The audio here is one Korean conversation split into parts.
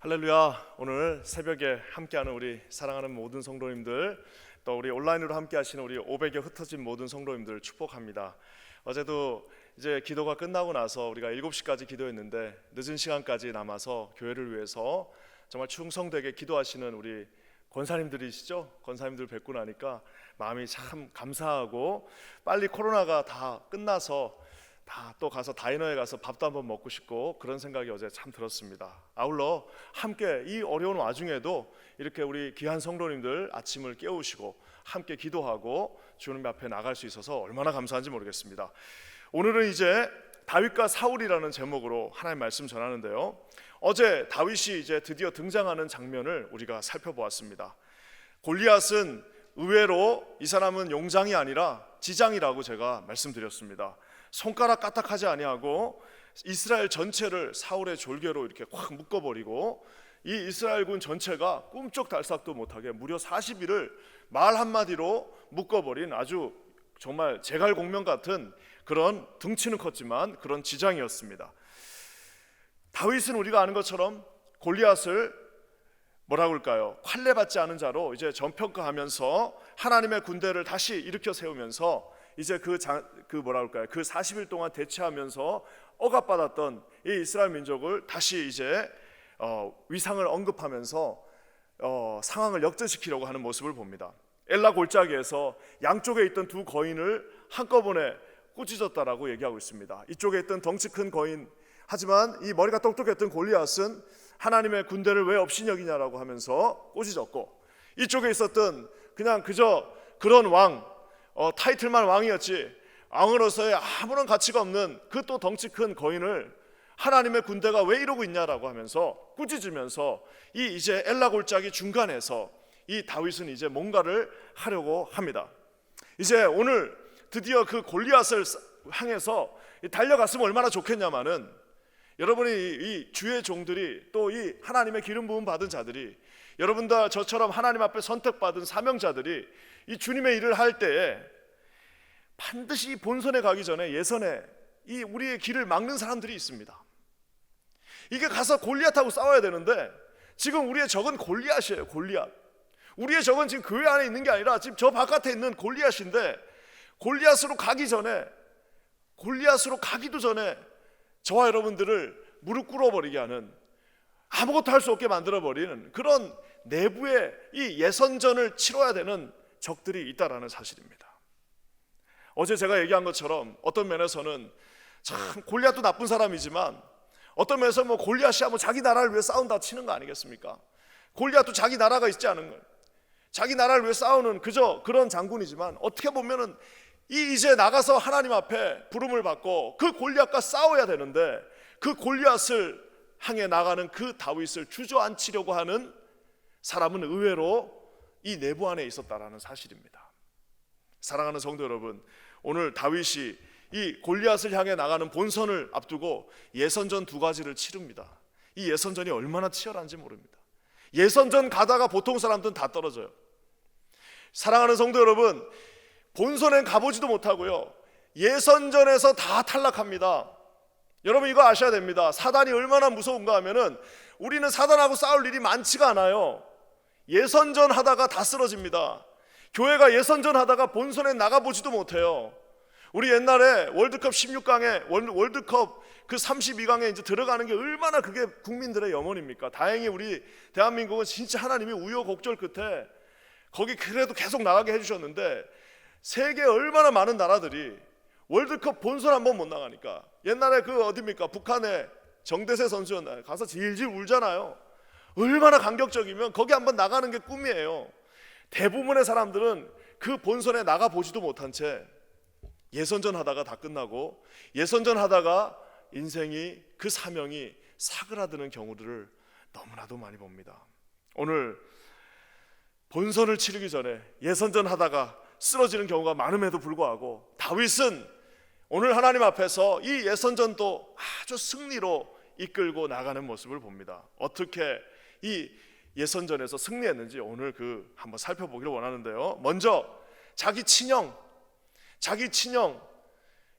할렐루야. 오늘 새벽에 함께하는 우리 사랑하는 모든 성도님들, 또 우리 온라인으로 함께하시는 우리 500여 흩어진 모든 성도님들 축복합니다. 어제도 이제 기도가 끝나고 나서 우리가 7시까지 기도했는데 늦은 시간까지 남아서 교회를 위해서 정말 충성되게 기도하시는 우리 권사님들이시죠? 권사님들 뵙고 나니까 마음이 참 감사하고, 빨리 코로나가 다 끝나서 다 또 가서 다이너에 가서 밥도 한번 먹고 싶고, 그런 생각이 어제 참 들었습니다. 아울러 함께 이 어려운 와중에도 이렇게 우리 귀한 성도님들 아침을 깨우시고 함께 기도하고 주님 앞에 나갈 수 있어서 얼마나 감사한지 모르겠습니다. 오늘은 이제 다윗과 사울이라는 제목으로 하나님 말씀 전하는데요, 어제 다윗이 이제 드디어 등장하는 장면을 우리가 살펴보았습니다. 골리앗은 의외로 이 사람은 용장이 아니라 지장이라고 제가 말씀드렸습니다. 손가락 까딱하지 아니하고 이스라엘 전체를 사울의 졸개로 이렇게 확 묶어버리고, 이 이스라엘군 전체가 꿈쩍달싹도 못하게 무려 40일을 말 한마디로 묶어버린 아주 정말 제갈공명 같은 그런, 덩치는 컸지만 그런 지장이었습니다. 다윗은 우리가 아는 것처럼 골리앗을 뭐라고 할까요? 환례받지 않은 자로 이제 전평가하면서 하나님의 군대를 다시 일으켜 세우면서 이제 그 40일 동안 대치하면서 억압받았던 이 이스라엘 민족을 다시 이제 위상을 언급하면서 상황을 역전시키려고 하는 모습을 봅니다. 엘라 골짜기에서 양쪽에 있던 두 거인을 한꺼번에 꾸짖었다라고 얘기하고 있습니다. 이쪽에 있던 덩치 큰 거인, 하지만 이 머리가 똑똑했던 골리앗은 하나님의 군대를 왜 업신여기냐라고 하면서 꾸짖었고, 이쪽에 있었던 그냥 그저 그런 왕, 타이틀만 왕이었지 왕으로서의 아무런 가치가 없는 그 또 덩치 큰 거인을 하나님의 군대가 왜 이러고 있냐라고 하면서 꾸짖으면서 이 이제 엘라 골짜기 중간에서 이 다윗은 이제 뭔가를 하려고 합니다. 이제 오늘 드디어 그 골리앗을 향해서 달려갔으면 얼마나 좋겠냐마는, 여러분이 이 주의 종들이, 또 이 하나님의 기름 부음 받은 자들이, 여러분들 저처럼 하나님 앞에 선택받은 사명자들이 이 주님의 일을 할 때에 반드시 본선에 가기 전에 예선에 이 우리의 길을 막는 사람들이 있습니다. 이게 가서 골리앗하고 싸워야 되는데 지금 우리의 적은 골리앗이에요. 골리앗. 우리의 적은 지금 교회 안에 있는 게 아니라 지금 저 바깥에 있는 골리앗인데, 골리앗으로 가기도 전에 저와 여러분들을 무릎 꿇어버리게 하는, 아무것도 할 수 없게 만들어버리는 그런 내부의 이 예선전을 치러야 되는 적들이 있다라는 사실입니다. 어제 제가 얘기한 것처럼 어떤 면에서는 참 골리앗도 나쁜 사람이지만, 어떤 면에서 뭐 골리앗이야 뭐 자기 나라를 위해 싸운다 치는 거 아니겠습니까? 골리앗도 자기 나라가 있지 않은 거예요. 자기 나라를 위해 싸우는 그저 그런 장군이지만, 어떻게 보면은 이제 나가서 하나님 앞에 부름을 받고 그 골리앗과 싸워야 되는데, 그 골리앗을 향해 나가는 그 다윗을 주저앉히려고 하는 사람은 의외로 이 내부 안에 있었다라는 사실입니다. 사랑하는 성도 여러분, 오늘 다윗이 이 골리앗을 향해 나가는 본선을 앞두고 예선전 2가지를 치릅니다. 이 예선전이 얼마나 치열한지 모릅니다. 예선전 가다가 보통 사람들은 다 떨어져요. 사랑하는 성도 여러분, 본선엔 가보지도 못하고요, 예선전에서 다 탈락합니다. 여러분 이거 아셔야 됩니다. 사단이 얼마나 무서운가 하면은, 우리는 사단하고 싸울 일이 많지가 않아요. 예선전 하다가 다 쓰러집니다. 교회가 예선전 하다가 본선에 나가보지도 못해요. 우리 옛날에 월드컵 16강에 월드컵 그 32강에 이제 들어가는 게 얼마나 그게 국민들의 염원입니까? 다행히 우리 대한민국은 진짜 하나님이 우여곡절 끝에 거기 그래도 계속 나가게 해주셨는데, 세계 얼마나 많은 나라들이 월드컵 본선 한번 못 나가니까, 옛날에 그 어디입니까? 북한의 정대세 선수였나요? 가서 질질 울잖아요. 얼마나 감격적이면 거기 한번 나가는 게 꿈이에요. 대부분의 사람들은 그 본선에 나가보지도 못한 채 예선전 하다가 다 끝나고, 예선전 하다가 인생이, 그 사명이 사그라드는 경우들을 너무나도 많이 봅니다. 오늘 본선을 치르기 전에 예선전 하다가 쓰러지는 경우가 많음에도 불구하고, 다윗은 오늘 하나님 앞에서 이 예선전도 아주 승리로 이끌고 나가는 모습을 봅니다. 어떻게 이 예선전에서 승리했는지 오늘 한번 살펴보기를 원하는데요, 먼저 자기 친형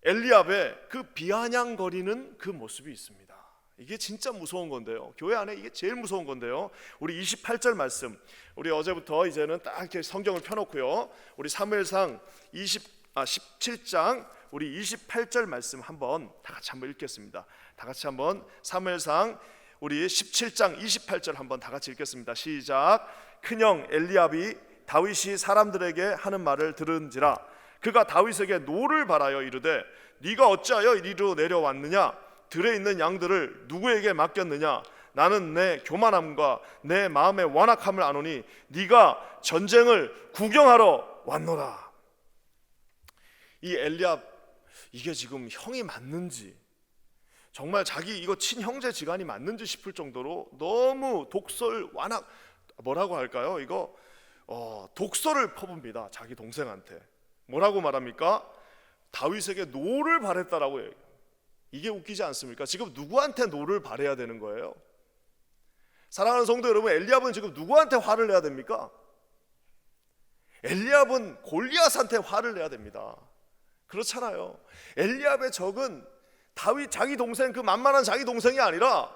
엘리압의 그 비아냥거리는 그 모습이 있습니다. 이게 진짜 무서운 건데요. 교회 안에 이게 제일 무서운 건데요. 우리 28절 말씀, 우리 어제부터 이제는 딱 이렇게 성경을 펴놓고요. 우리 사무엘상 17장 우리 28절 말씀 한번 다 같이 한번 읽겠습니다. 다 같이 한번 사무엘상 우리 17장 28절 한번 다 같이 읽겠습니다. 시작. 큰형 엘리압이 다윗이 사람들에게 하는 말을 들은지라 그가 다윗에게 노를 바라여 이르되 네가 어찌하여 이리로 내려왔느냐 들에 있는 양들을 누구에게 맡겼느냐 나는 내 교만함과 내 마음의 완악함을 아노니 네가 전쟁을 구경하러 왔노라. 이 엘리압 이게 지금 형이 맞는지 정말 자기 이거 친형제지간이 맞는지 싶을 정도로 너무 독설 완악 뭐라고 할까요? 이거 독설을 퍼붑니다. 자기 동생한테 뭐라고 말합니까? 다윗에게 노를 바랬다라고 해요. 이게 웃기지 않습니까? 지금 누구한테 노를 바래야 되는 거예요? 사랑하는 성도 여러분, 엘리압은 지금 누구한테 화를 내야 됩니까? 엘리압은 골리앗한테 화를 내야 됩니다. 그렇잖아요. 엘리압의 적은 다윗 자기 동생, 그 만만한 자기 동생이 아니라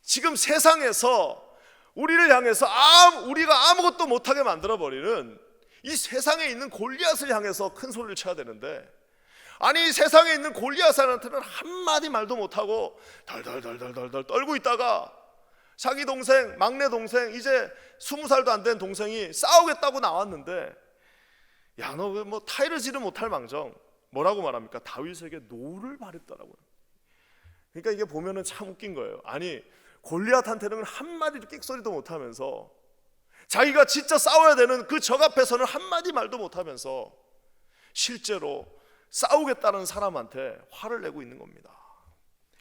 지금 세상에서 우리를 향해서 우리가 아무것도 못하게 만들어버리는 이 세상에 있는 골리앗을 향해서 큰 소리를 쳐야 되는데, 아니 세상에 있는 골리앗한테는 한마디 말도 못하고 덜덜덜덜덜 떨고 있다가 자기 동생, 막내 동생, 이제 20살도 안 된 동생이 싸우겠다고 나왔는데 야 너 뭐 타이를 지르 못할 망정 뭐라고 말합니까? 다윗에게 노를 바랬다라고. 그러니까 이게 보면은 참 웃긴 거예요. 아니 골리앗한테는 한마디도 끽소리도 못하면서 자기가 진짜 싸워야 되는 그 적 앞에서는 한마디 말도 못하면서 실제로 싸우겠다는 사람한테 화를 내고 있는 겁니다.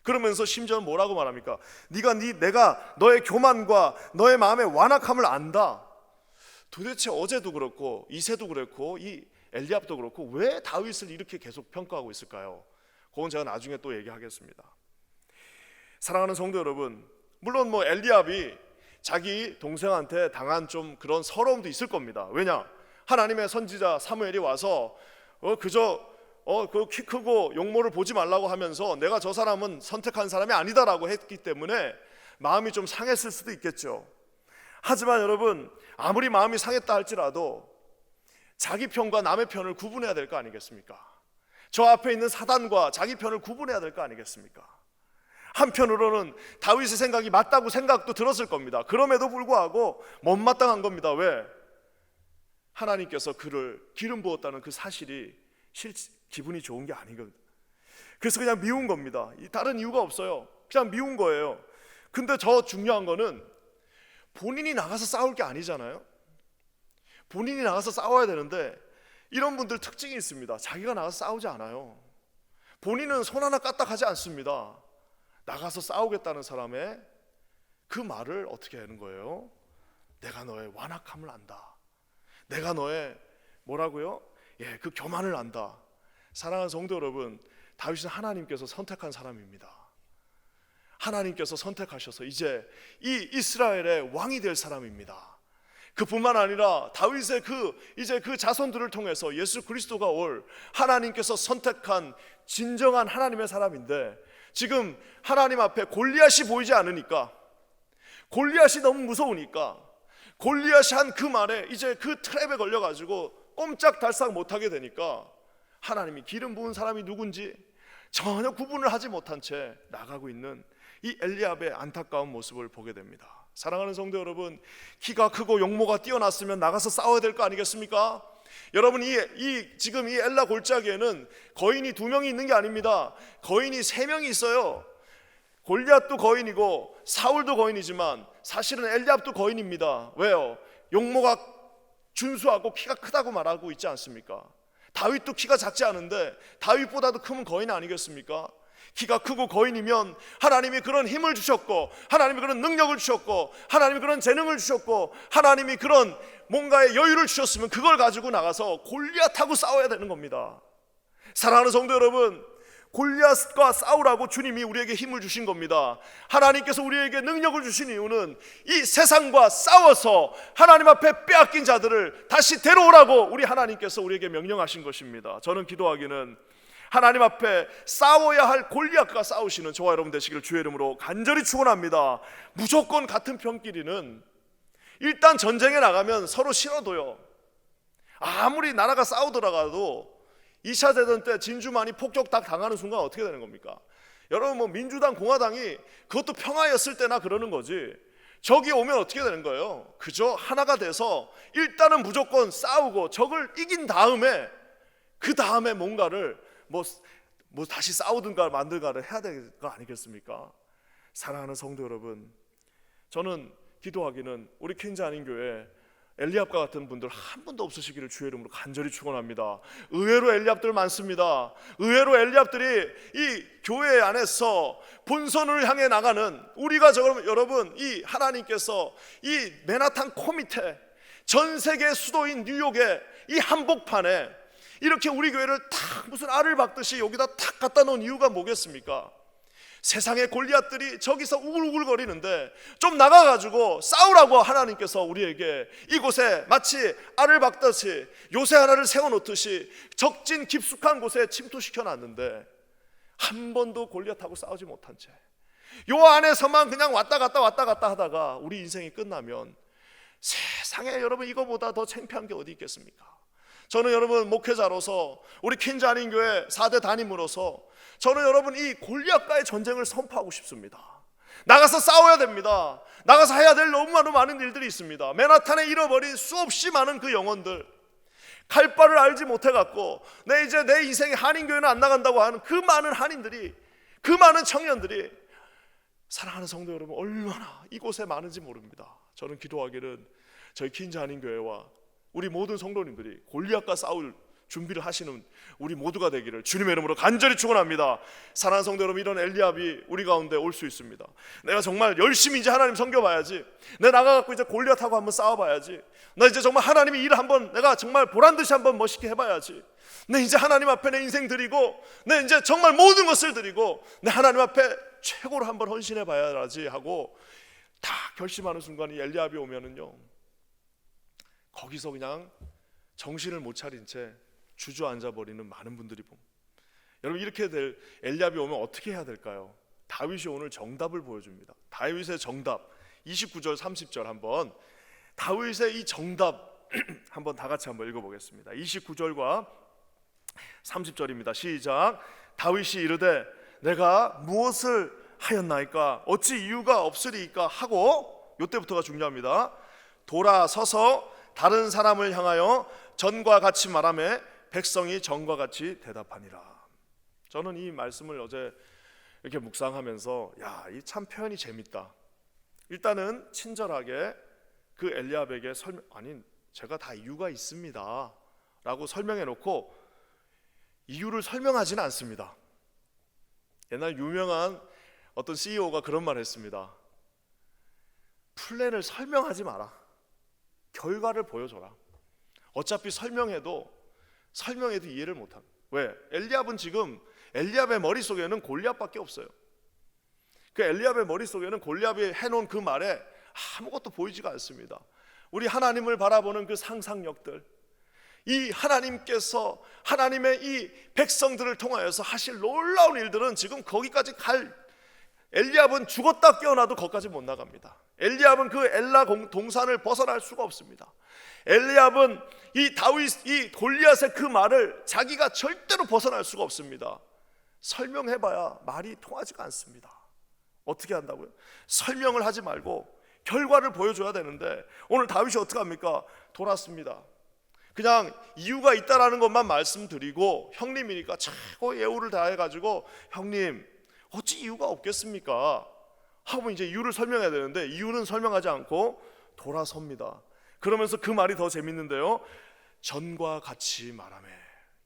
그러면서 심지어 뭐라고 말합니까? 내가 너의 교만과 너의 마음의 완악함을 안다. 도대체 어제도 그렇고 이새도 그렇고 이 엘리압도 그렇고 왜 다윗을 이렇게 계속 평가하고 있을까요? 그건 제가 나중에 또 얘기하겠습니다. 사랑하는 성도 여러분, 물론 뭐 엘리압이 자기 동생한테 당한 좀 그런 서러움도 있을 겁니다. 왜냐? 하나님의 선지자 사무엘이 와서 그 키 크고 용모를 보지 말라고 하면서 내가 저 사람은 선택한 사람이 아니다라고 했기 때문에 마음이 좀 상했을 수도 있겠죠. 하지만 여러분, 아무리 마음이 상했다 할지라도 자기 편과 남의 편을 구분해야 될 거 아니겠습니까? 저 앞에 있는 사단과 자기 편을 구분해야 될 거 아니겠습니까? 한편으로는 다윗의 생각이 맞다고 생각도 들었을 겁니다. 그럼에도 불구하고 못마땅한 겁니다. 왜? 하나님께서 그를 기름 부었다는 그 사실이 기분이 좋은 게 아니거든요. 그래서 그냥 미운 겁니다. 다른 이유가 없어요. 그냥 미운 거예요. 근데 저 중요한 거는 본인이 나가서 싸울 게 아니잖아요. 본인이 나가서 싸워야 되는데 이런 분들 특징이 있습니다. 자기가 나가서 싸우지 않아요. 본인은 손 하나 까딱하지 않습니다. 나가서 싸우겠다는 사람의 그 말을 어떻게 하는 거예요? 내가 너의 완악함을 안다. 내가 너의 뭐라고요? 그 교만을 안다. 사랑하는 성도 여러분, 다윗은 하나님께서 선택한 사람입니다. 하나님께서 선택하셔서 이제 이 이스라엘의 왕이 될 사람입니다. 그뿐만 아니라 다윗의 그 자손들을 통해서 예수 그리스도가 올 하나님께서 선택한 진정한 하나님의 사람인데, 지금 하나님 앞에 골리앗이 보이지 않으니까, 골리앗이 너무 무서우니까 골리앗이 한 그 말에 이제 그 트랩에 걸려가지고 꼼짝달싹 못하게 되니까 하나님이 기름 부은 사람이 누군지 전혀 구분을 하지 못한 채 나가고 있는 이 엘리압의 안타까운 모습을 보게 됩니다. 사랑하는 성도 여러분, 키가 크고 용모가 뛰어났으면 나가서 싸워야 될 거 아니겠습니까? 여러분, 지금 이 엘라 골짜기에는 거인이 2명이 있는 게 아닙니다. 거인이 3명이 있어요. 골리앗도 거인이고 사울도 거인이지만 사실은 엘리압도 거인입니다. 왜요? 용모가 준수하고 키가 크다고 말하고 있지 않습니까? 다윗도 키가 작지 않은데 다윗보다도 크면 거인 아니겠습니까? 키가 크고 거인이면 하나님이 그런 힘을 주셨고, 하나님이 그런 능력을 주셨고, 하나님이 그런 재능을 주셨고, 하나님이 그런 뭔가의 여유를 주셨으면 그걸 가지고 나가서 골리앗하고 싸워야 되는 겁니다. 사랑하는 성도 여러분, 골리앗과 싸우라고 주님이 우리에게 힘을 주신 겁니다. 하나님께서 우리에게 능력을 주신 이유는 이 세상과 싸워서 하나님 앞에 빼앗긴 자들을 다시 데려오라고 우리 하나님께서 우리에게 명령하신 것입니다. 저는 기도하기는 하나님 앞에 싸워야 할 골리앗과 싸우시는 저와 여러분 되시기를 주의 이름으로 간절히 축원합니다. 무조건 같은 편끼리는 일단 전쟁에 나가면 서로 싫어도요, 아무리 나라가 싸우더라도 2차 대전 때 진주만이 폭격 딱 당하는 순간 어떻게 되는 겁니까? 여러분, 뭐 민주당 공화당이 그것도 평화였을 때나 그러는 거지, 적이 오면 어떻게 되는 거예요? 그저 하나가 돼서 일단은 무조건 싸우고 적을 이긴 다음에 그 다음에 뭔가를 뭐 다시 싸우든가 만들가를 해야 될 거 아니겠습니까? 사랑하는 성도 여러분, 저는 기도하기는 우리 퀸즈 안인교회 엘리압과 같은 분들 한 분도 없으시기를 주의 이름으로 간절히 축원합니다. 의외로 엘리압들 많습니다. 의외로 엘리압들이 이 교회 안에서 본선을 향해 나가는, 우리가 여러분, 이 하나님께서 이 맨하탄 코 밑에 전 세계 수도인 뉴욕의 이 한복판에 이렇게 우리 교회를 탁 무슨 알을 박듯이 여기다 탁 갖다 놓은 이유가 뭐겠습니까? 세상의 골리앗들이 저기서 우글우글거리는데 좀 나가가지고 싸우라고 하나님께서 우리에게 이곳에 마치 알을 박듯이 요새 하나를 세워놓듯이 적진 깊숙한 곳에 침투시켜 놨는데 한 번도 골리앗하고 싸우지 못한 채 요 안에서만 그냥 왔다 갔다 하다가 우리 인생이 끝나면 세상에 여러분 이거보다 더 창피한 게 어디 있겠습니까? 저는 여러분 목회자로서 우리 퀸즈 안인교회 4대 담임으로서 저는 여러분 이 골리앗과의 전쟁을 선포하고 싶습니다. 나가서 싸워야 됩니다. 나가서 해야 될 너무 많은 일들이 있습니다. 맨하탄에 잃어버린 수없이 많은 그 영혼들, 갈 바를 알지 못해갖고 이제 내 인생에 한인교회는 안 나간다고 하는 그 많은 한인들이, 그 많은 청년들이, 사랑하는 성도 여러분, 얼마나 이곳에 많은지 모릅니다. 저는 기도하기를 저희 퀸즈 한인교회와 우리 모든 성도님들이 골리앗과 싸울 준비를 하시는 우리 모두가 되기를 주님의 이름으로 간절히 축원합니다. 사랑하는 성도 여러분, 이런 엘리압이 우리 가운데 올 수 있습니다. 내가 정말 열심히 이제 하나님 섬겨봐야지, 내가 나가갖고 이제 골리앗하고 한번 싸워봐야지, 나 이제 정말 하나님의 일을 한번 내가 정말 보란듯이 한번 멋있게 해봐야지, 내 이제 하나님 앞에 내 인생 드리고 내 이제 정말 모든 것을 드리고 내 하나님 앞에 최고로 한번 헌신해봐야지 하고 다 결심하는 순간 이 엘리압이 오면은요, 거기서 그냥 정신을 못 차린 채 주저앉아 버리는 많은 분들이 봅니다. 여러분, 이렇게 될 엘리압이 오면 어떻게 해야 될까요? 다윗이 오늘 정답을 보여줍니다. 다윗의 정답 29절 30절 한번, 다윗의 이 정답 한번 다 같이 한번 읽어보겠습니다. 29절과 30절입니다. 시작. 다윗이 이르되 내가 무엇을 하였나이까? 어찌 이유가 없으리이까? 하고, 이때부터가 중요합니다. 돌아서서 다른 사람을 향하여 전과 같이 말하며 백성이 전과 같이 대답하니라. 저는 이 말씀을 어제 이렇게 묵상하면서 이 참 표현이 재밌다. 일단은 친절하게 그 엘리압에게 제가 다 이유가 있습니다 라고 설명해 놓고 이유를 설명하지는 않습니다. 옛날 유명한 어떤 CEO가 그런 말을 했습니다. 플랜을 설명하지 마라. 결과를 보여줘라. 어차피 설명해도 이해를 못합니다. 왜? 엘리압은 지금 엘리압의 머릿속에는 골리앗밖에 없어요. 그 엘리압의 머릿속에는 골리앗이 해놓은 그 말에 아무것도 보이지가 않습니다. 우리 하나님을 바라보는 그 상상력들, 이 하나님께서 하나님의 이 백성들을 통하여서 하실 놀라운 일들은 지금 거기까지 엘리압은 죽었다 깨어나도 거기까지 못 나갑니다. 엘리압은 그 엘라 동산을 벗어날 수가 없습니다. 엘리압은 이 골리앗의 그 말을 자기가 절대로 벗어날 수가 없습니다. 설명해봐야 말이 통하지가 않습니다. 어떻게 한다고요? 설명을 하지 말고 결과를 보여줘야 되는데 오늘 다윗이 어떻게 합니까? 돌았습니다. 그냥 이유가 있다라는 것만 말씀드리고, 형님이니까 최고 예우를 다해가지고 형님 어찌 이유가 없겠습니까? 하고 이제 이유를 설명해야 되는데 이유는 설명하지 않고 돌아섭니다. 그러면서 그 말이 더 재밌는데요, 전과 같이 말하며.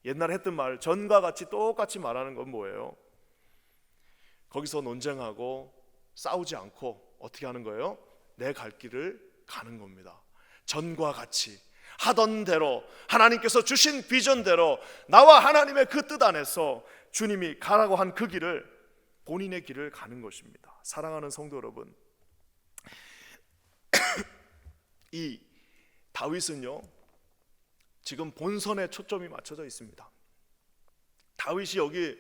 옛날에 했던 말, 전과 같이 똑같이 말하는 건 뭐예요? 거기서 논쟁하고 싸우지 않고 어떻게 하는 거예요? 내 갈 길을 가는 겁니다. 전과 같이 하던 대로, 하나님께서 주신 비전대로 나와 하나님의 그 뜻 안에서 주님이 가라고 한 그 길을, 본인의 길을 가는 것입니다. 사랑하는 성도 여러분, 이 다윗은요 지금 본선에 초점이 맞춰져 있습니다. 다윗이 여기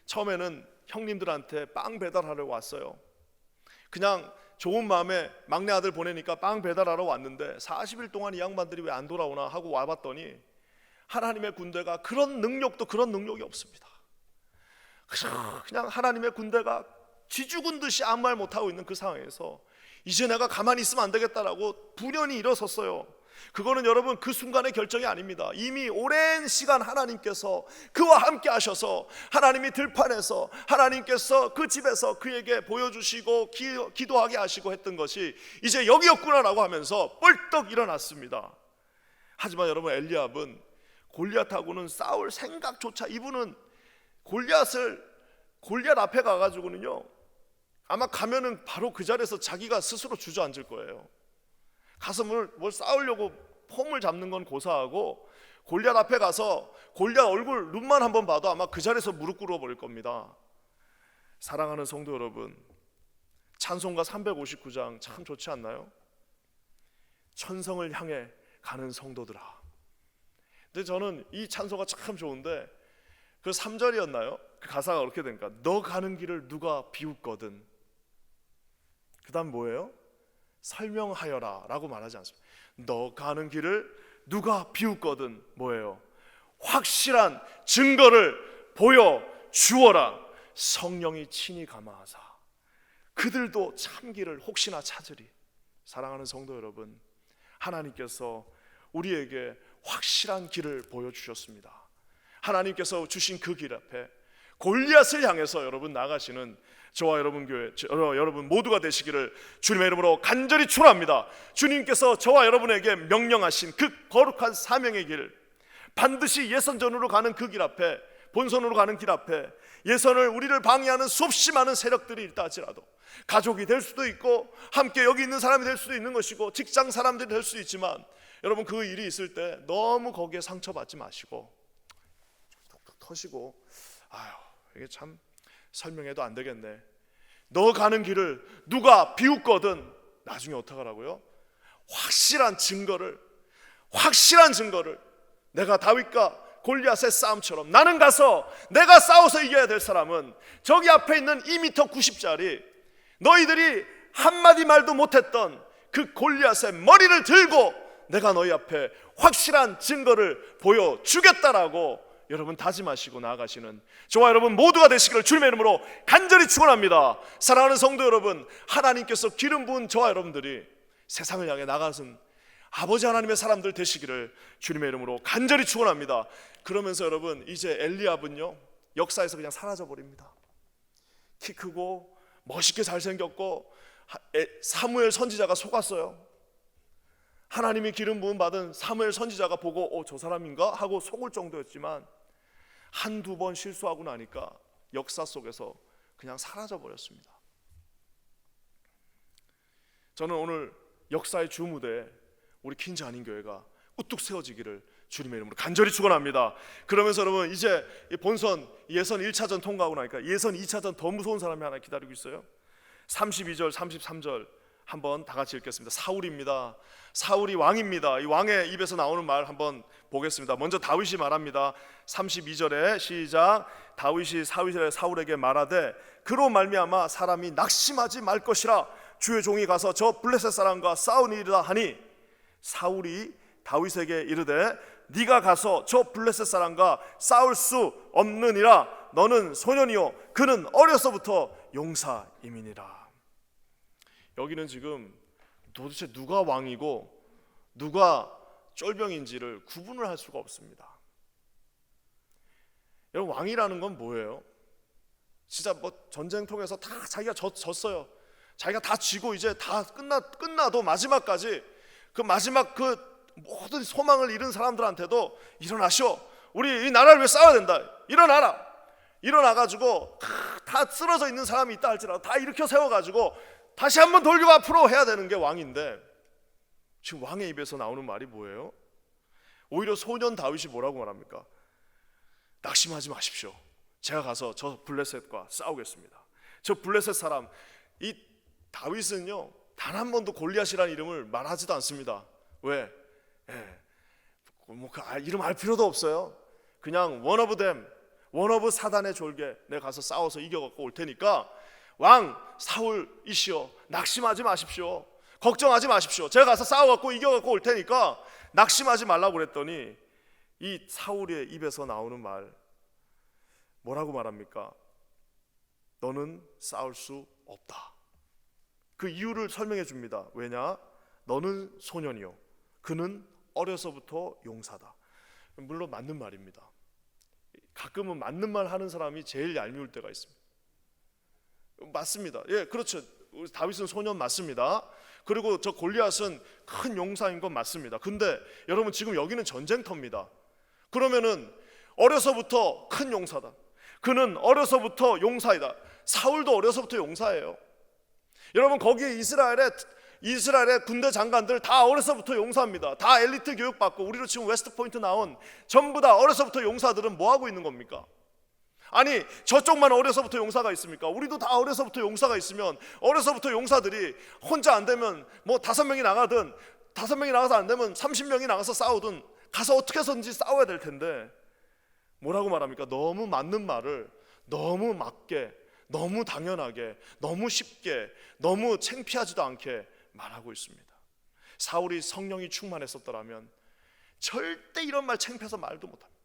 처음에는 형님들한테 빵 배달하려고 왔어요. 그냥 좋은 마음에 막내 아들 보내니까 빵 배달하러 왔는데 40일 동안 이 양반들이 왜 안 돌아오나 하고 와봤더니 하나님의 군대가 그런 능력이 없습니다. 그냥 하나님의 군대가 쥐죽은 듯이 아무 말 못하고 있는 그 상황에서 이제 내가 가만히 있으면 안 되겠다라고 분연히 일어섰어요. 그거는 여러분 그 순간의 결정이 아닙니다. 이미 오랜 시간 하나님께서 그와 함께 하셔서 하나님이 들판에서 하나님께서 그 집에서 그에게 보여주시고 기도하게 하시고 했던 것이 이제 여기였구나라고 하면서 뻘떡 일어났습니다. 하지만 여러분 엘리압은 골리앗하고는 싸울 생각조차, 이분은 골리앗 앞에 가가지고는요 아마 가면은 바로 그 자리에서 자기가 스스로 주저앉을 거예요. 가서 뭘 싸우려고 폼을 잡는 건 고사하고 골리앗 앞에 가서 골리앗 얼굴 눈만 한번 봐도 아마 그 자리에서 무릎 꿇어 버릴 겁니다. 사랑하는 성도 여러분, 찬송가 359장 참 좋지 않나요? 천성을 향해 가는 성도들아. 근데 저는 이 찬송가 참 좋은데 그 3절이었나요? 그 가사가 그렇게 되니까 너 가는 길을 누가 비웃거든. 그 다음 뭐예요? 설명하여라 라고 말하지 않습니다. 너 가는 길을 누가 비웃거든 뭐예요? 확실한 증거를 보여주어라. 성령이 친히 감화하사 그들도 참길을 혹시나 찾으리. 사랑하는 성도 여러분, 하나님께서 우리에게 확실한 길을 보여주셨습니다. 하나님께서 주신 그 길 앞에 골리앗을 향해서 여러분 나가시는 저와 여러분 교회, 여러분 모두가 되시기를 주님의 이름으로 간절히 축원합니다. 주님께서 저와 여러분에게 명령하신 그 거룩한 사명의 길, 반드시 예선전으로 가는 그 길 앞에, 본선으로 가는 길 앞에 예선을 우리를 방해하는 수없이 많은 세력들이 있다 할지라도 가족이 될 수도 있고 함께 여기 있는 사람이 될 수도 있는 것이고 직장 사람들이 될 수도 있지만 여러분 그 일이 있을 때 너무 거기에 상처받지 마시고 톡톡 터시고 아유 이게 참 설명해도 안 되겠네. 너 가는 길을 누가 비웃거든 나중에 어떡하라고요? 확실한 증거를 내가 다윗과 골리앗의 싸움처럼 나는 가서 내가 싸워서 이겨야 될 사람은 저기 앞에 있는 2m 90짜리 너희들이 한마디 말도 못했던 그 골리앗의 머리를 들고 내가 너희 앞에 확실한 증거를 보여주겠다라고 여러분 다짐하시고 나아가시는 저와 여러분 모두가 되시기를 주님의 이름으로 간절히 축원합니다. 사랑하는 성도 여러분, 하나님께서 기름 부은 저와 여러분들이 세상을 향해 나가신 아버지 하나님의 사람들 되시기를 주님의 이름으로 간절히 축원합니다. 그러면서 여러분 이제 엘리압은요 역사에서 그냥 사라져 버립니다. 키 크고 멋있게 잘생겼고 사무엘 선지자가 속았어요. 하나님이 기름 부음 받은 사무엘 선지자가 보고 저 사람인가 하고 속을 정도였지만 한두 번 실수하고 나니까 역사 속에서 그냥 사라져 버렸습니다. 저는 오늘 역사의 주무대에 우리 킨즈 한인교회가 우뚝 세워지기를 주님의 이름으로 간절히 축원합니다. 그러면서 여러분 이제 본선 예선 1차전 통과하고 나니까 예선 2차전 더 무서운 사람이 하나 기다리고 있어요. 32절 33절 한번 다 같이 읽겠습니다. 사울입니다. 사울이 왕입니다. 이 왕의 입에서 나오는 말 한번 보겠습니다. 먼저 다윗이 말합니다. 32절에 시작. 다윗이 사울에게 말하되 그로 말미암아 사람이 낙심하지 말 것이라 주의 종이 가서 저 블레셋 사람과 싸우니이다 하니 사울이 다윗에게 이르되 네가 가서 저 블레셋 사람과 싸울 수 없느니라. 너는 소년이요 그는 어려서부터 용사임이니라. 여기는 지금 도대체 누가 왕이고 누가 쫄병인지를 구분을 할 수가 없습니다. 여러분 왕이라는 건 뭐예요? 진짜 뭐 전쟁통에서 다 자기가 졌어요. 자기가 다 지고 이제 다 끝나도 마지막까지 그 마지막 그 모든 소망을 잃은 사람들한테도 일어나시오. 우리 이 나라를 위해 싸워야 된다. 일어나가지고 다 쓰러져 있는 사람이 있다 할지라도 다 일으켜 세워가지고 다시 한번 돌격 앞으로 해야 되는 게 왕인데 지금 왕의 입에서 나오는 말이 뭐예요? 오히려 소년 다윗이 뭐라고 말합니까? 낙심하지 마십시오. 제가 가서 저 블레셋과 싸우겠습니다. 저 블레셋 사람, 이 다윗은요 단 한 번도 골리앗이라는 이름을 말하지도 않습니다. 왜? 뭐 그 이름 알 필요도 없어요. 그냥 one of them, 원어브 사단의 졸개 내가 가서 싸워서 이겨갖고 올 테니까 왕 사울이시여 낙심하지 마십시오. 걱정하지 마십시오. 제가 가서 싸워갖고 이겨갖고 올 테니까 낙심하지 말라고 그랬더니 이 사울의 입에서 나오는 말 뭐라고 말합니까? 너는 싸울 수 없다. 그 이유를 설명해 줍니다. 왜냐? 너는 소년이요 그는 어려서부터 용사다. 물론 맞는 말입니다. 가끔은 맞는 말 하는 사람이 제일 얄미울 때가 있습니다. 맞습니다. 예, 그렇죠. 다윗은 소년 맞습니다. 그리고 저 골리앗은 큰 용사인 건 맞습니다. 근데 여러분 지금 여기는 전쟁터입니다. 그러면은 어려서부터 큰 용사다. 그는 어려서부터 용사이다. 사울도 어려서부터 용사예요. 여러분 거기에 이스라엘의 군대 장관들 다 어려서부터 용사입니다. 다 엘리트 교육받고 우리로 지금 웨스트포인트 나온 전부 다 어려서부터 용사들은 뭐 하고 있는 겁니까? 아니 저쪽만 어려서부터 용사가 있습니까? 우리도 다 어려서부터 용사가 있으면 어려서부터 용사들이 혼자 안 되면 뭐 5명이 나가든 5명이 나가서 안 되면 30명이 나가서 싸우든 가서 어떻게 해서든지 싸워야 될 텐데 뭐라고 말합니까? 너무 맞는 말을 너무 맞게 너무 당연하게 너무 쉽게 너무 창피하지도 않게 말하고 있습니다. 사울이 성령이 충만했었더라면 절대 이런 말 창피해서 말도 못합니다.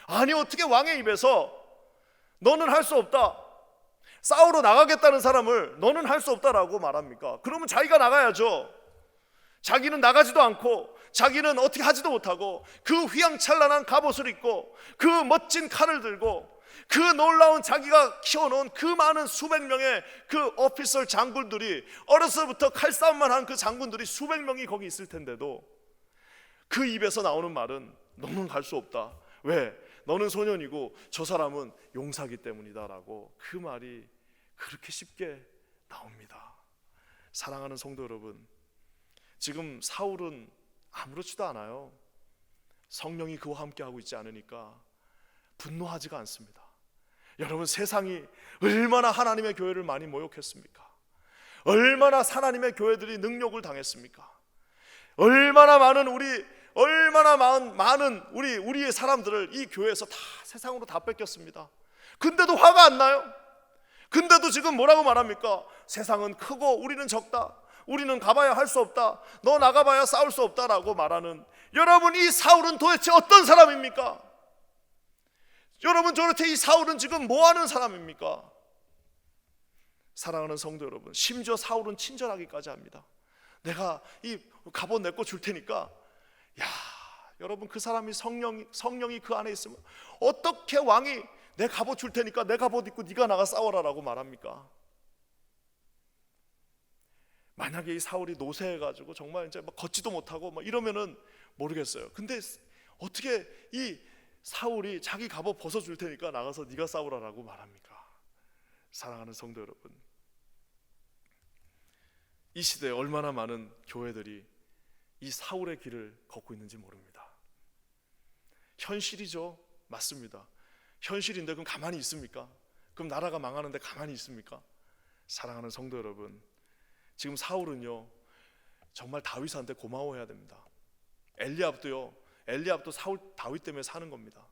아니 어떻게 왕의 입에서 너는 할 수 없다 싸우러 나가겠다는 사람을 너는 할 수 없다라고 말합니까? 그러면 자기가 나가야죠. 자기는 나가지도 않고 자기는 어떻게 하지도 못하고 그 휘황찬란한 갑옷을 입고 그 멋진 칼을 들고 그 놀라운 자기가 키워놓은 그 많은 수백 명의 그 오피서 장군들이 어려서부터 칼싸움만 한 그 장군들이 수백 명이 거기 있을 텐데도 그 입에서 나오는 말은 너는 갈 수 없다. 왜? 너는 소년이고 저 사람은 용사기 때문이다라고 그 말이 그렇게 쉽게 나옵니다. 사랑하는 성도 여러분, 지금 사울은 아무렇지도 않아요. 성령이 그와 함께 하고 있지 않으니까 분노하지가 않습니다. 여러분 세상이 얼마나 하나님의 교회를 많이 모욕했습니까? 얼마나 하나님의 교회들이 능욕을 당했습니까? 얼마나 많은 우리의 사람들을 이 교회에서 다 세상으로 다 뺏겼습니다. 근데도 화가 안 나요. 근데도 지금 뭐라고 말합니까? 세상은 크고 우리는 적다. 우리는 가봐야 할 수 없다. 너 나가봐야 싸울 수 없다라고 말하는 여러분 이 사울은 도대체 어떤 사람입니까? 여러분 저렇게 이 사울은 지금 뭐하는 사람입니까? 사랑하는 성도 여러분, 심지어 사울은 친절하기까지 합니다. 내가 이 갑옷 내 거 줄 테니까 야 여러분 그 사람이 성령이 그 안에 있으면 어떻게 왕이 내 갑옷 줄 테니까 내 갑옷 입고 네가 나가 싸워라라고 말합니까? 만약에 이 사울이 노쇠해가지고 정말 이제 막 걷지도 못하고 막 이러면은 모르겠어요. 근데 어떻게 이 사울이 자기 갑옷 벗어줄 테니까 나가서 네가 싸우라라고 말합니까? 사랑하는 성도 여러분, 이 시대에 얼마나 많은 교회들이 이 사울의 길을 걷고 있는지 모릅니다. 현실이죠. 맞습니다. 현실인데 그럼 가만히 있습니까? 그럼 나라가 망하는데 가만히 있습니까? 사랑하는 성도 여러분, 지금 사울은요 정말 다윗한테 고마워해야 됩니다. 엘리압도 사울 다윗 때문에 사는 겁니다.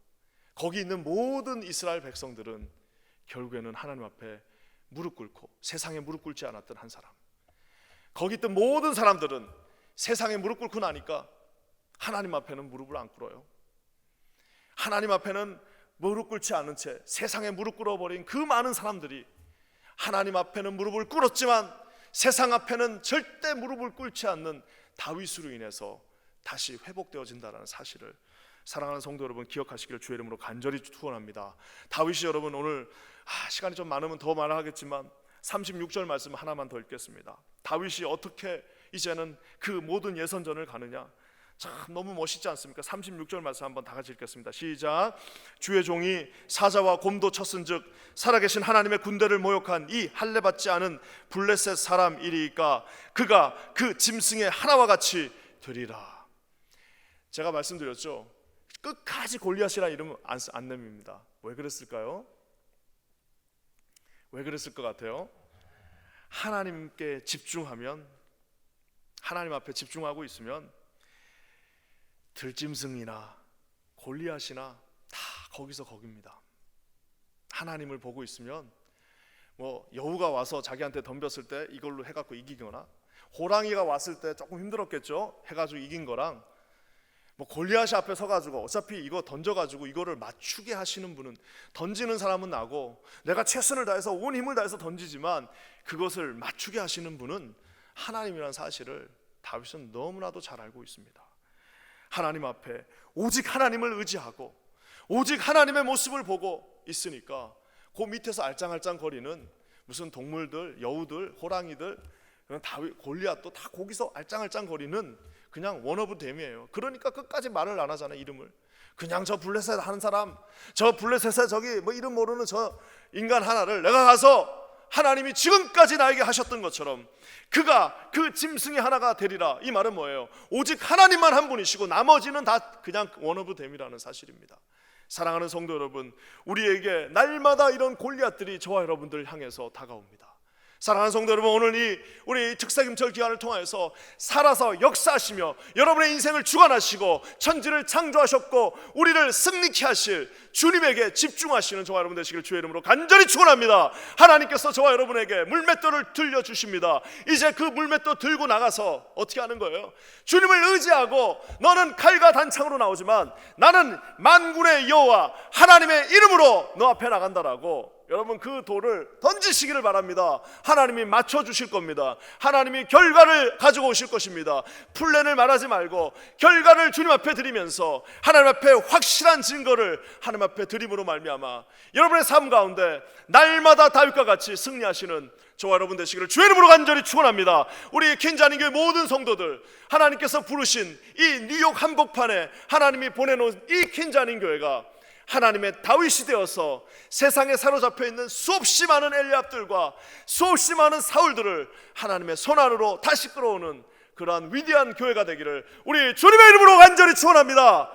거기 있는 모든 이스라엘 백성들은 결국에는 하나님 앞에 무릎 꿇고 세상에 무릎 꿇지 않았던 한 사람. 거기 있던 모든 사람들은 세상에 무릎 꿇고 나니까 하나님 앞에는 무릎을 안 꿇어요. 하나님 앞에는 무릎 꿇지 않은 채 세상에 무릎 꿇어버린 그 많은 사람들이 하나님 앞에는 무릎을 꿇었지만 세상 앞에는 절대 무릎을 꿇지 않는 다윗으로 인해서 다시 회복되어진다는 사실을 사랑하는 성도 여러분 기억하시기를 주의 이름으로 간절히 축원합니다. 다윗이 여러분 오늘 시간이 좀 많으면 더 말하겠지만 36절 말씀 하나만 더 읽겠습니다. 다윗이 어떻게 이제는 그 모든 예선전을 가느냐, 참 너무 멋있지 않습니까? 36절 말씀 한번 다 같이 읽겠습니다. 시작. 주의 종이 사자와 곰도 쳤은즉 살아계신 하나님의 군대를 모욕한 이 할례받지 않은 블레셋 사람이리까 그가 그 짐승의 하나와 같이 되리라. 제가 말씀드렸죠, 끝까지 골리앗이라 이름 안 냅니다. 왜 그랬을까요? 왜 그랬을 것 같아요? 하나님께 집중하면, 하나님 앞에 집중하고 있으면 들짐승이나 골리앗이나 다 거기서 거깁니다. 하나님을 보고 있으면 뭐 여우가 와서 자기한테 덤볐을 때 이걸로 해갖고 이기거나, 호랑이가 왔을 때 조금 힘들었겠죠. 해가지고 이긴 거랑, 뭐 골리앗이 앞에 서가지고 어차피 이거 던져가지고 이거를 맞추게 하시는 분은, 던지는 사람은 나고 내가 최선을 다해서 온 힘을 다해서 던지지만 그것을 맞추게 하시는 분은 하나님이라는 사실을 다윗은 너무나도 잘 알고 있습니다. 하나님 앞에 오직 하나님을 의지하고 오직 하나님의 모습을 보고 있으니까 그 밑에서 알짱알짱 거리는 무슨 동물들, 여우들, 호랑이들, 다윗, 골리앗도 다 거기서 알짱알짱 거리는 그냥 원 오브 댐이에요. 그러니까 끝까지 말을 안 하잖아요. 이름을 그냥 저 블레셋 하는 사람, 저 블레셋에 저기 뭐 이름 모르는 저 인간 하나를 내가 가서 하나님이 지금까지 나에게 하셨던 것처럼 그가 그 짐승이 하나가 되리라. 이 말은 뭐예요? 오직 하나님만 한 분이시고 나머지는 다 그냥 원 오브 댐이라는 사실입니다. 사랑하는 성도 여러분, 우리에게 날마다 이런 골리앗들이 저와 여러분들을 향해서 다가옵니다. 사랑하는 성도 여러분, 오늘 우리 특사김철 기간을 통해서 살아서 역사하시며 여러분의 인생을 주관하시고 천지를 창조하셨고 우리를 승리케 하실 주님에게 집중하시는 저와 여러분 되시길 주의 이름으로 간절히 축원합니다. 하나님께서 저와 여러분에게 물맷돌을 들려주십니다. 이제 그 물맷돌 들고 나가서 어떻게 하는 거예요? 주님을 의지하고 너는 칼과 단창으로 나오지만 나는 만군의 여호와 하나님의 이름으로 너 앞에 나간다라고 여러분 그 돌을 던지시기를 바랍니다. 하나님이 맞춰주실 겁니다. 하나님이 결과를 가지고 오실 것입니다. 플랜을 말하지 말고 결과를 주님 앞에 드리면서 하나님 앞에 확실한 증거를 하나님 앞에 드림으로 말미암아 여러분의 삶 가운데 날마다 다윗과 같이 승리하시는 저와 여러분 되시기를 주의 이름으로 간절히 축원합니다. 우리 킨자님교회 모든 성도들, 하나님께서 부르신 이 뉴욕 한복판에 하나님이 보내놓은 이 킨자님교회가 하나님의 다윗이 되어서 세상에 사로잡혀 있는 수없이 많은 엘리압들과 수없이 많은 사울들을 하나님의 손안으로 다시 끌어오는 그러한 위대한 교회가 되기를 우리 주님의 이름으로 간절히 축원합니다.